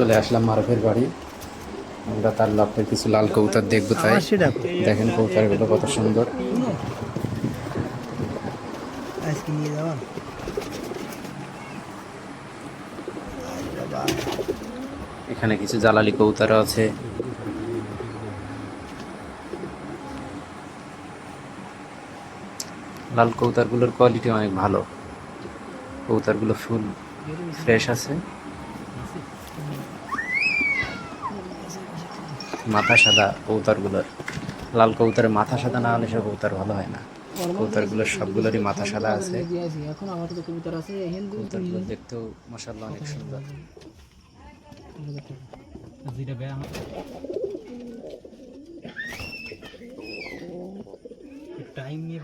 চলে আসলাম মারুফের বাড়ি। আমরা তার লফটের কিছু লাল কবুতর দেখবো, তাই দেখেন কবুতরগুলো কত সুন্দর। আজকে নিয়ে যাওয়া এখানে কিছু জালালি কবুতর আছে। লাল কবুতরগুলোর কোয়ালিটি অনেক ভালো, কবুতরগুলো ফুল ফ্রেশ আছে। মাথা সাদা কবুতরগুলোর, লাল কবুতরের মাথা সাদা না হলে সব কবুতর ভালো হয় না। কবুতরগুলোর সবগুলোরই মাথা সাদা আছে। কবুতরগুলো দেখতেও মাশাআল্লাহ অনেক সুন্দর। টাইম নিয়ে